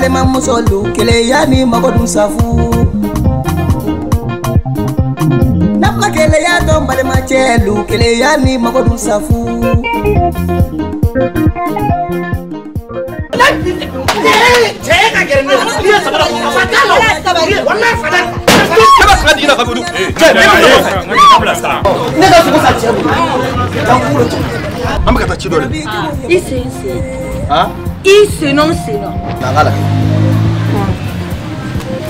balima musolu kele yani magodun safu namma kele ya don balima chelu kele yani magodun safu Isse non se no. Nangala.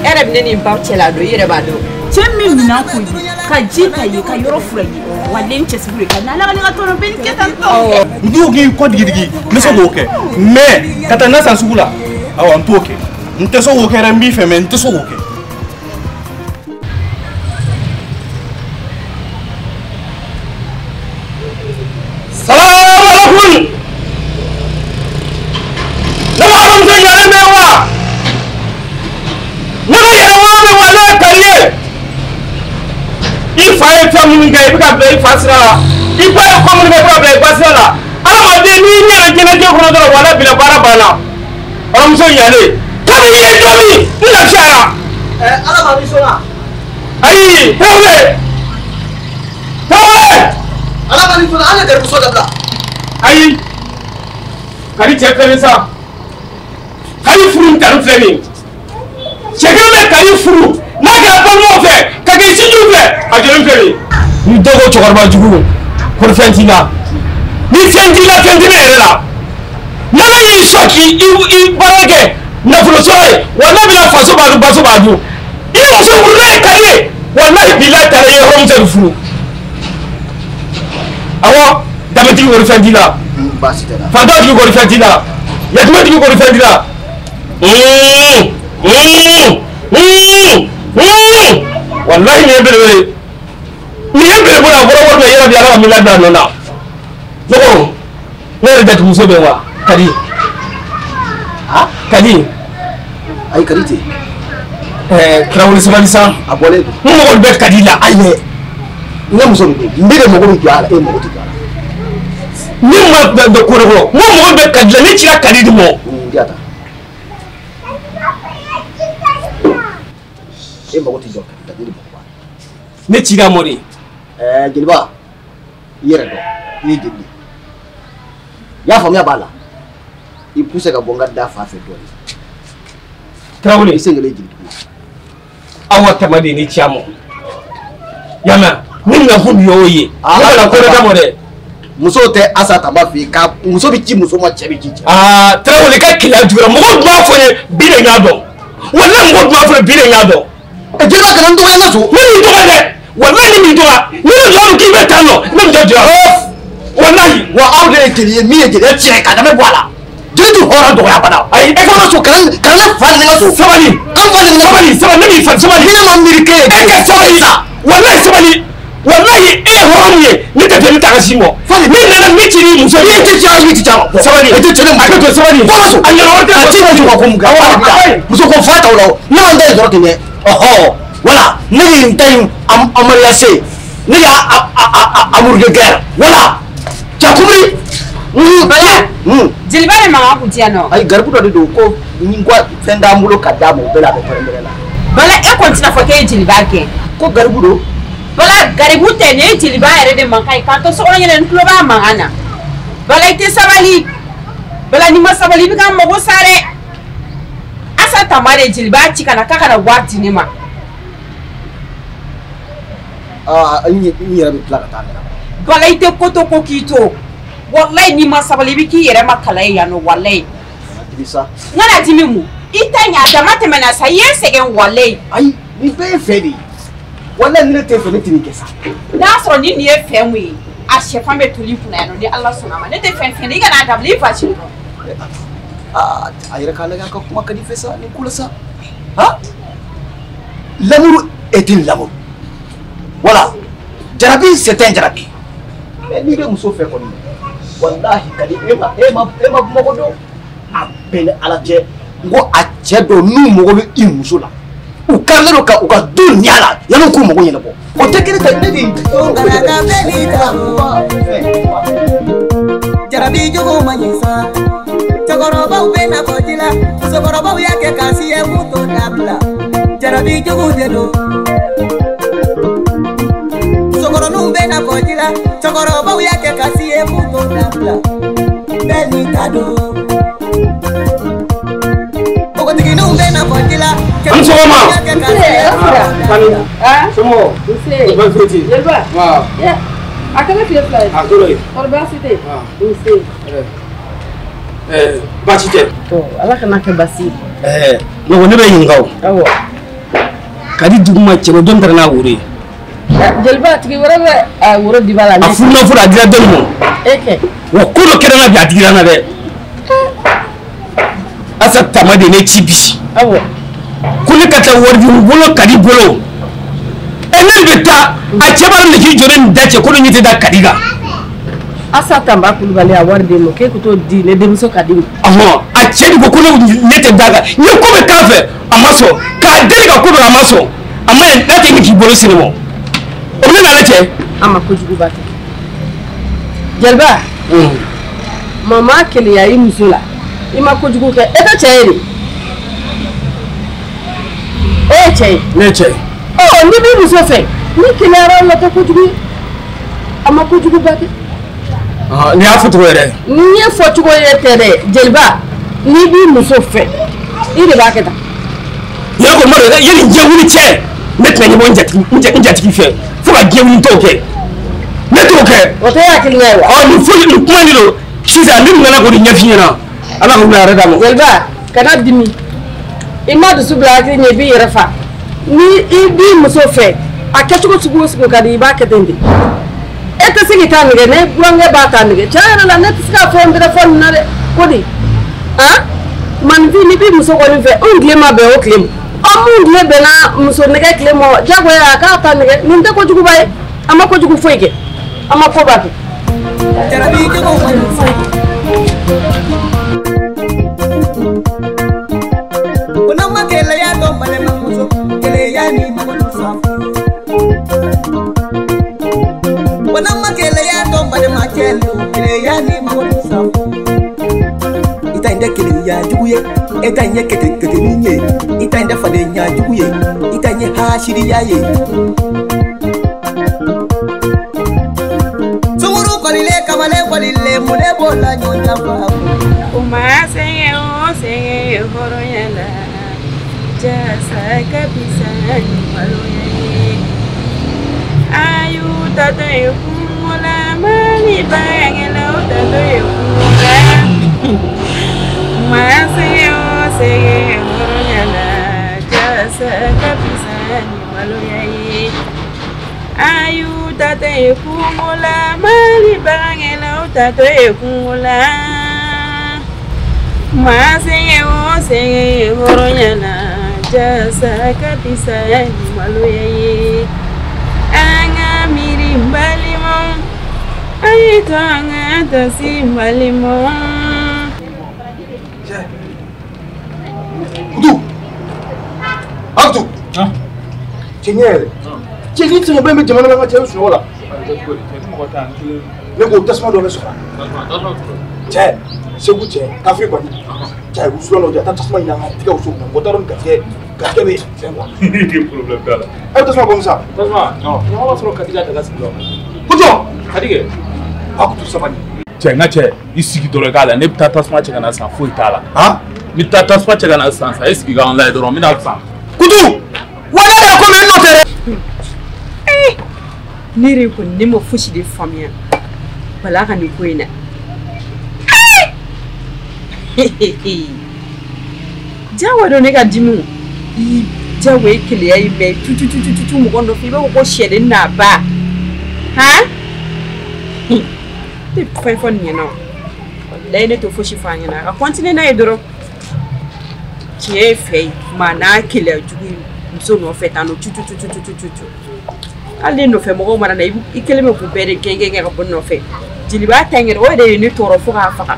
Era bine ni mpau chela do yere bado. Chemi mina ku ka jika yi ka yoro furayi. Wale nchesibure ka na la ga toro ben ketanto. Ndugi ko digidigi meso woke. Me kata na sansugula. Awa ntoke. Nteso woke rembi fe me nteso woke. Family guy bika play fasra ipa ko mo be play fasra ama de ni nyere jene je ko do wala bila bara bana am so yale tabi ye domi ila shara ala ma bisona ai tawe ala ma bisona ala gar so da ai kari chefe sa kari furu taru training chegele kari furu na ga balmo fe kage siju fe ajeun fere ni dogo chokarba jugu ko fentina ni fentina era na yi soki i barage na fulosore wala bila faso badu i so burle kare wallahi billahi tare ye homse furu awo damati ko fentina basi tena fado ki ko fentina ya tumati ko fentina wallahi ne bele ni bele bona boro me yara biara mi la dan na no ne da tu so be wa kadi ha kadi ay karite krawul sibalisa abole mo mo be kadi la aye ne muso mbide mo ko jala e mo ko jala ni ma da ko ro mo be kadi la ni ci kadi di mo ndiata e mo ko ti jala kadi di mo ne ci da mori jilba yere do yi jilli ya famia bala i pousse ka bonga da fa fe do krawul isengele jilli awa tamadi ni chamo yama ni na fu yoye ala ko da mo de muso te asa tamba fi ka muso bi ci muso ma chebi ci trawul ka kila jura mo ma fo ne bi de ngado wala mo ma fo bi de ngado e jilba kan ndo nga so ni ndo de wallahi mi doa ni no ki betano nem do wallahi wa awde kiri mi e jere che ka da me boala jitu hora do ya bana ai e ko so kan fa ni so sabali am fa ni sabali ni fa sabali ni ma mirike e ka sabali wallahi sabali wallahi e horomye ni te fe ni ta kasimo ni na mi ci ni muso ni ti ja sabali e te chele ma ko sabali so anya order ati ko ko mga muso ko fa ta lo na ande zo ke ne oho wala ni tay amala se ni ya amurge gar wala jakubri bala jilbare ma ku tiano ay garbu do ko ngwa fenda mulo kadamo bela be perembela bala e kontina fo ke jilbake ko garbu do bala garibu te ne jilbare de man kai kanto so onye ntulo ba mangana bala ite sabali bala ni masabali bi kan mo sare asa tamare jilba chikana kaka na wati ni ma ni yara bi plaka ta bala ite koto ko kito wallahi ni masabali bi ki yere makala ya no wallahi bisa ngana timimu itanya tamate mena sayense gen wallahi ay ni be fedi wallahi ni te fe ni tini kesa na so ni ni e fe mu a shefa me tuli kuna no ni Allah sunama ne te fe ni ga na tabli fa shi ayira kala ga ka kuma kadi fesa ni kula sa ha lamuru etin lamuru wala jarabi c'est un jarabi mais ni be muso fe ko ni wallahi kadi ema mogo do apele ala je ngo a je do nu mogo be imuso la u karle do ka u ka dunya la yalo ku mogo nyina bo o te kire ta ne di ngana beli ta jarabi jogo manyisa Chokoroba ubena kojila Sokoroba uyake kasi ye muto dabla Jarabi jugu dedo Sokoroba ubena kojila Chokoroba uyake kasi ye muto dabla Beni kado Ogotikinu ubena kojila Ansoma Somo Bonne fête Yelba Waaw Ya akala fi fly Akolo Université Batite to ala kana ke basi no ne be yingaw awo kadi duguma cebo don tarana wuri Jelba tigi wara be woro di bala a funna fura dira dolmo eke wa kulo kedana bi adira na de asa tamade ne cibi awo kuli kata wardi bolo kadi bolo enen beta a cebar ne ki joren dace ko ni da kadiga asa tamba kulubali a warde mo ke ko to di ne demso kadi aha a cebi ko kulo nete daga ni ko be kafe amaso ka dega ko be amaso amma en date ni ki bolo sinimo o ne na lete ama ko jugu bata Jelba mama kele yayi musula ima ko jugu ke eta chayri chay ne chay oh ni bi muso fe ni kele ara la ta ko jugu ama ko jugu bata ni afuto were ni fotu ko yetere Jelba ni bi muso fe ide ba keta ya ko maro yeli jewuni che net na ni mo njati fe fo ba jewuni to ke net o ke o to ya kele yawa oh ni fo ni kuma ni lo siza ni ngana ko ni nyafi na ala ko na rada mo Jelba kana dimi ima du subla ke ne bi rafa ni ibi muso fe akachuko sugo sugo kadi ba ketende eta sigi tanige ne burange ba tanige chara la net ska fon de fon na de kodi ha man vi ni bi muso ko ni fe ongle ma be o klem amungle be na muso ne ke klem jago ya ka tanige ni de ko jugu bay ama ko jugu foyke ama ko ba ke Jarabi jugu foyke Kunama kele ya domba le mamuso kele ya ni mamuso safu Kunama kele ya domba le makelo kele ya ni mamuso safu Ita inde kele ya juguye ita nye kete ninye ita inde fade nya juguye ita nye hashiri ya ye Sumuru kolile kamale kolile mune bola nyonya fa Umase o se horo yala jasa kabisa ni maloye ayu tata yukumula mali bangela tata yukumula Umase o se horo yala jasa kabisa ni maloye ayu tata yukumula mali bangela tata yukumula Masenge o senge horonyana jasa kabisa ni maloye anga miri mbalimo ayito anga tasi mbalimo Abdou Chenye Chenye ti mo be me jamana nga che so wala ne ko tasma do me so che segu che kafe ko ni che usulo no jata tasma ina nga tiga usulo ko taron ka be c'est moi Quel problème kala ay tasma comme ça tasma non ni wa soro kadija daga silo kujo kadige aku tu sabani che na che isiki dole kala ne pta tasma che kana san foi tala ha mi ta tasma che kana san sa isiki ga online do mi na san kudu wala ya ko men no tere nire ko nimo fushi de famia bala kan ko ina jawa do ne ka dimu jawa ikile ya ibe tutu mo kondo fi be ko shede na ba ha te fa fon ni no dai ne to fushi fa ni na ka continue na edoro ki fe mana kile jugu so no fe tanu tutu ale no fe mo mara na ikele me ku bere genge ga ko no fe jiliba tangere o de ni toro fu ga fa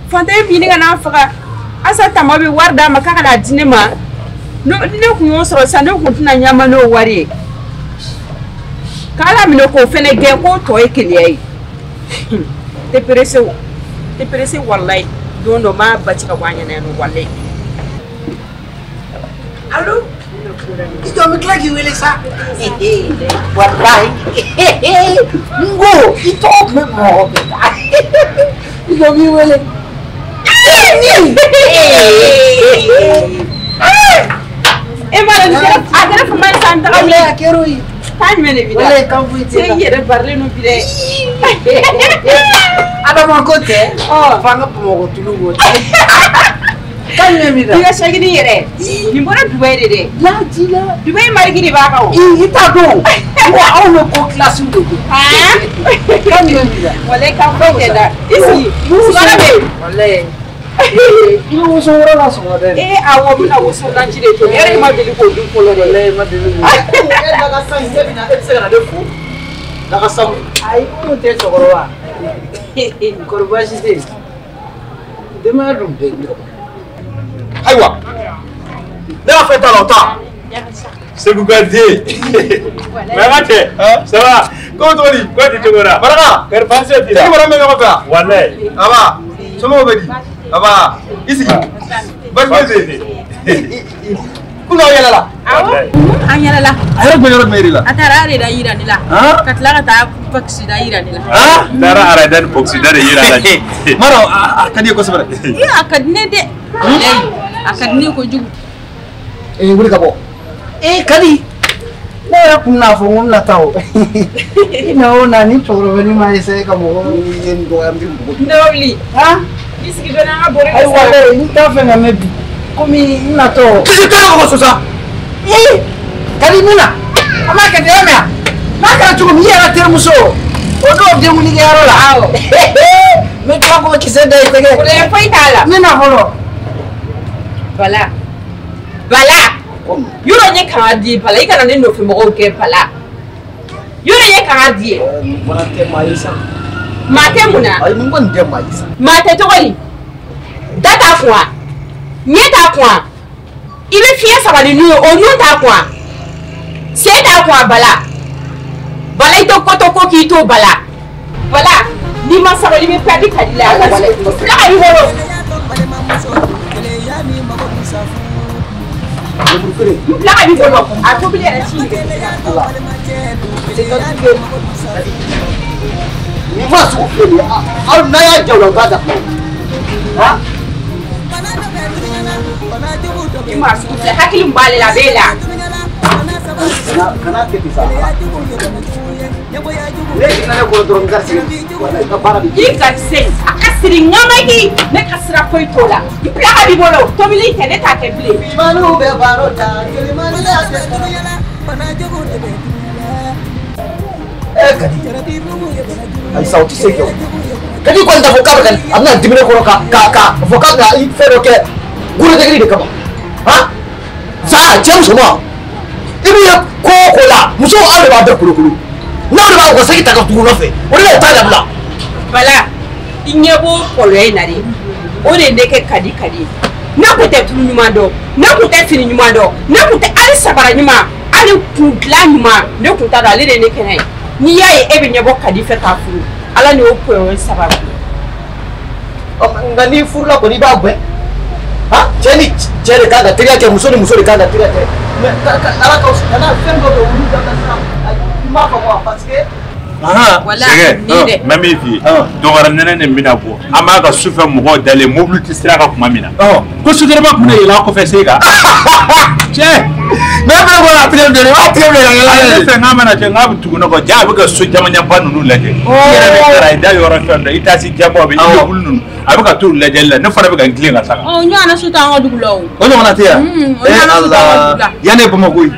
Fanta bini kana faga asa tamabe warda makaka la dinema no ne ku yo soro sa ne ku tuna nyama no wari kala mi no ko fene ge ko to ekele ai te preso te pressé wallahi don do ma bati ka wanya na no wallahi Allô? Tu dois me claquer où est ça? Wallahi. Ngo, il tombe même mort. Il doit me où est. mara ni agara fama santa ka Wallahi akeroi. tan mene vida. Wallahi kan fu Sai yere barle no bide. Ada mon côté. Oh, Fanga pour tulu Kan me vida. diga shagini yere. Ni bora Dubai de. La dila. Dubai mari gidi ba ka o. Ita do. Wa on ko classe do. Ha? Kan me vida. Wallahi ka fa da. Isi. Sala be. Wallahi. Ino so wora la so wada. Awo muna wo so dan jide to. Yere ma bili ko dun polo de. Wallahi ma de. Daga san sebina etsega de fu. Daga sam. Ai ko te so gorwa. Korba shite. Dema dum de. Aïwa. Ne va faire pas longtemps. C'est Gougadier. Mais raté. Ça va? Comment tu dis? Quoi tu te vois? Baraka. Quel passé tu as? Comment tu me fais? Wallahi. Aba. Comment vous dites? Aba. Ici. Vas-y. Kuna yala la. Awo. Anyala la. Ayo boyor meri la. Atara re da yira ni la. Katla ka ta paksi da yira ni la. Dara ara dan boxi da yira la. Maro akadi ko sabara. Akadne de. Akadne ko jugu. Wuri ka bo. Kadi. Na ya kunna fo ngona tawo. Ina ona ni toro ni mai sai ka mo yen do am bi mo. Ndawli. Iski dona nga bore. Ai wala ni ta fe na mebi. Komi ina to. Kisi ka ko so sa. Kadi mina. Ama ka de mea. Ma ka tu mi ya termuso. Odo de mu ni ga rola. Awo. Me ka ko kise de tege. Ole foi tala. Mina holo. Bala. Yoro nye kan di bala ikana ne no fi mo ke bala. Yoro nye kan di. Mana te maisa. Mate muna. Ai mun gon de maisa. Mate to wali. Data kwa. Nyeta kwa. Ibe fiye sabali nu o nu ta kwa. Se ta kwa bala. Bala ito kotoko ki to bala. Bala. Ni ma sabali me padi kadila bala. La ayi woro. La ayi woro. A to bile ra chi. Ni va su fele. Au na ya jawlo ka da. Ha? Ima su fele hakili mbale la bela. Kana ke bisa. Ne kana ko doron garsi. Wala ka para bi. Ika se akasiri ngamaki ne kasira koy tola. Ipla habi bolo to bile tene ta ke bile. Manu be barota. Kelimani ya te. Kadi. Ai sauti se kyo. Kadi ko nda vocab kan amna dimine ko ka vocab na i fero ke gure de gidi de kama. Ha? Sa jam sama. Ibi ya ko la muso aure ba da kulu. Na da ba ko sai ta ka turu nafe. Wala ta da bla. Bala inyebo koloy nari. O de ndeke kadi. Na ko te tunu nyuma do. Na ko te fini nyuma do. Na ko te ali sabara nyuma. Ali kudla nyuma. Ne ko ta da le de ndeke nai. Ni yayi ebe nyebo kadi fe ka furu. Ala ni o ko e sabara. Ngani furu la ko ni ba gbe. Ha? Jeni kaga tiria ke musoni kaga tiria ke. Ala ka kana fendo do ulu da sana. Ma fa ko parce que Wala Sege, même ici, donc nene ne mina bo. Ama ka sufa mo dale mobile ti sira ka kuma mina. Ko sudere ma kuna ila ko fe sega. Che, me be ko apire de wa apire de la. Fe ngama na che ngam tu no ko ja be ka so jama nya panu nu lete. Yere be kara da yoro fendo ita si jamo be ina bulnu. Abi ka tu lete la ne fara be ka ngile ngasa. Nyana suta ngodugulo. o no na tia. Allah. Yane bo magui.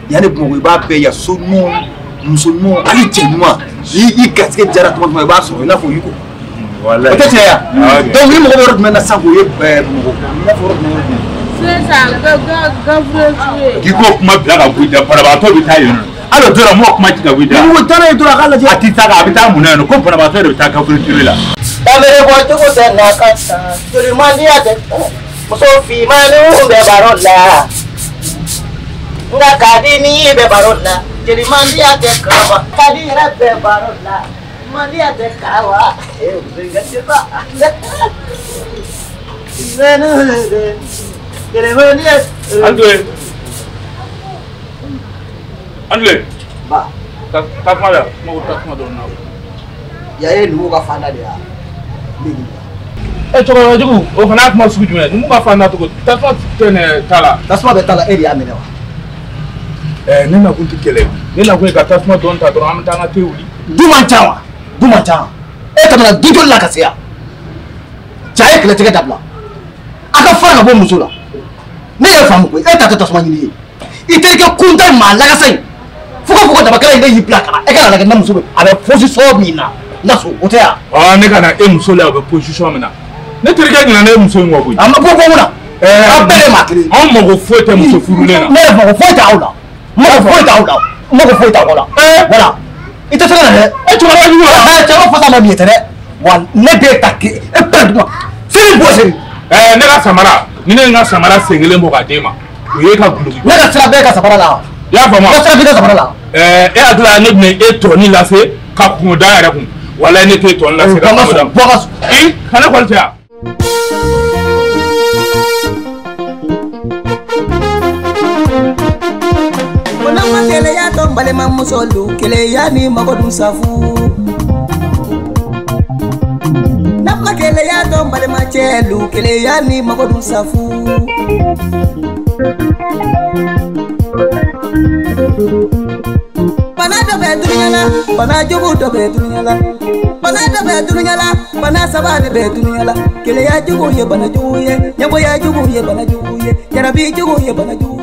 Yane bo magui ba be ya sunu musulmo ali chenuma. I gaske jara to ma ba so ina fo yuko. Wallahi. Peut-être ya. Donc ni mo ko rot men na sa ko ye mo. Na fo rot mo. Kiko kuma bila ka buida para ba to bi ta yono. Alo dora mo kuma kika buida. Ni wo tana dora kala je. Atita ka abita muneno ko para ba to bi ta ka buida la. Tamere bo to ko na kata. Tori mandi ate. Mo so fi manu be barola. Nga kadini be barola. Tori mandi ate kaba. Kadira be barola. Maria de kawa. Gatita. Andle. Ba. Takmada, mau takmada na. Ya nu ka fana dia. Coba jugu, o fana kuma sugu jumɛn numu ka fan na cogo tasuma tɛ tala tasuma bɛ tala e de y'a minɛ wa ne na kun tɛ kɛlɛ ne na kun ye ka tasuma dɔn ta dɔrɔn an bɛ taa an ka te wuli du man ca wa du man ca e tɛmɛna du joli la ka se yan cɛ ye kɛlɛtigɛ dabila a ka fara ka bɔ muso la ne yɛrɛ faamu koyi e ta tɛ tasuma ɲini ye i terikɛ kunta maa lagasa in fo ka fɔ ko dabakɛla in ne y'i bila ka na e ka na lajɛ ne muso bɛ a bɛ position min na n ka so o tɛ yan ne ka na e muso la o bɛ position min na ne terikɛ ɲina ne ye muso in wa koyi a ma bɔ mun na a bɛɛ de maa kelen anw mago foyi tɛ muso furulen na ne yɛrɛ mago foyi t'aw la mago foyi t'aw la mago foyi t'aw la voilà i tɛ se ka na dɛ e cɛkɔrɔba jugu la cɛkɔrɔba fasa ma min tɛ dɛ wa ne b'e ta kɛ e pɛrɛn duguma seri bɔ seri ne ka samara ni ne ye n ka samara sen kelen bɔ k'a d'e ma o ye ka guloki ne ka sira bɛɛ ka samara la i y'a faamu wa ne sira b'i ka samara la e hakili la ne bɛna e tɔni lase ka kungo da yɛrɛ kun walayi ne t'e tɔni lase ka kungo da bɔ ka so kana kɔni tɛ yan Bonama kele ya to balema musolu kele ya ni magodun safu Nama kele ya to balema chelu kele ya ni magodun safu Bana do be dunyala bana jugu do be dunyala bana do be dunyala bana sabade be dunyala kele ya jugu ye bana jugu ye nyabo ya jugu ye bana jugu ye jarabi jugu ye bana jugu